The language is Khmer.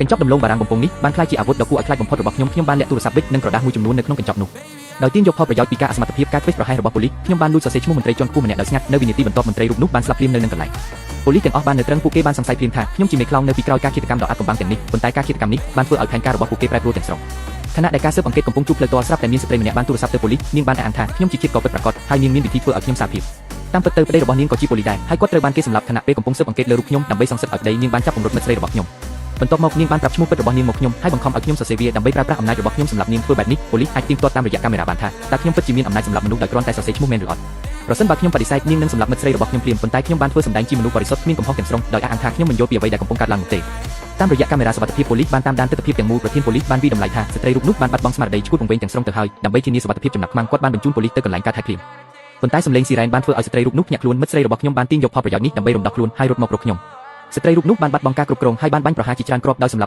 កញ្ចប់ដំឡូងបារាំងបំពង់នេះបានក្លាយជាអាវុធដ៏គួរឲ្យខ្លាចបំផុតរបស់ខ្ញុំបានលាក់ទូរស័ព្ទប៊ិចនិងក្រដាសមួយចំនួននៅក្នុងកញ្ចប់នោះដោយទាញយកផលប្រយោជន៍ពីការអសមត្ថភាពការធ្វេសប្រហែសរបស់ប៉ូលីសខ្ញុំបានលួចសរសេរឈ្មោះមន្ត្រីជាន់ខ្ពស់ម្នាក់ដោយស្ងាត់នៅវិនាទីបន្ទាប់មន្ត្រីរូបនោះបានស្លាប់ភ្លាមនៅនឹងកន្លែងប៉ូលីសទាំងអស់បាននៅត្រឹងពួកគេបានសង្ស័យភ្លាមថាខ្ញុំជាមេខ្លោងនៅពីក្រោយការឃាតកម្មដ៏អាថ៌កំបាំងទាំងនេះប៉ុន្តែការឃាតកម្មនេះបានធ្វើឲ្យផែនការរបស់ពួកគេប្រែប្រួលទាំងស្រុងខណៈដែលការស៊ើបអង្កេតកំពុងជួបផ្លូវតស្រាប់តែមានស្ត្រីម្នាក់បានទូរស័ព្ទទៅប៉ូលីសនាងបានអះអាងថាខ្ញុំជាជាតិកោពិតប្រាកដហើយនាងមានវិធីធ្វើឲ្យខ្ញុំសារភាពតាមពិតទៅប្តីរបស់នាងក៏ជាប៉ូលីសដែរហើយគាត់ត្រូវបានគេសម្លាប់ខណៈពេលកំពុងស៊ើបអង្កេតលើរូបខ្ញុំដើម្បីសងសឹកឲ្យប្តីនាងបានចាប់ពង្រត់មិត្តស្រីរបស់ខ្ញុំបន្ទាប់មកនាងបានប្រាប់ឈ្មោះពិតរបស់នាងមកខ្ញុំហើយបង្ខំឲ្យខ្ញុំសរសេរវាដើម្បីប្រើប្រាស់អំណាចរបស់ខ្ញុំសម្រាប់នាងធ្វើបែបនេះប៉ូលីសអាចទៀងទាត់តាមរយៈកាមេរ៉ាបានថាតើខ្ញុំពិតជាមានអំណាចសម្រាប់មនុស្សដោយគ្រាន់តែសរសេរឈ្មោះមែនឬអត់ប្រសិនបើខ្ញុំបដិសេធនាងនឹងសម្លាប់មិត្តស្រីរបស់ខ្ញុំភ្លាមប៉ុន្តែខ្ញុំបានធ្វើសម្ដែងជាមនុស្សបរិសុទ្ធគ្មានកំហុសទាំងស្រុងដោយអះអាងថាខ្ញុំមិនយល់ពីអ្វីដែលកំពុងកើតឡើងនោះទេតាមរយៈកាមេរ៉ាសុវត្ថិភាពប៉ូលីសបានតាមដានទិដ្ឋភាពទាំងមូលប្រធានប៉ូលីសបានវិតម្លៃថាស្ត្រីរូបនោះបានបាត់បង់ស្មារតីឈួតវង្វេងទាំងស្រុងទៅហើយដើម្បីធានាសុវត្ថិភាពចំណាប់ខ្មាំងគាត់បានបញ្ជូនប៉ូលីសទៅកន្លែងកើតហេតុភ្លាមប៉ុន្តែសំឡេងស៊ីរ៉ែនបានធ្វើឲ្យស្ត្រីរូបនោះភ្ញាក់ខ្លួនមិត្តស្រីរបស់ខ្ញុំបានទាញយកផលប្រយោជន៍នេះដើម្បីរំដោះខ្លួនហើយរត់មករកខ្ញុំស្ត្រីរូបនោះបានបាត់បង់ការគ្រប់គ្រងហើយបានបាញ់ប្រហារជាច្រើនគ្រាប់ដោយសម្លាប់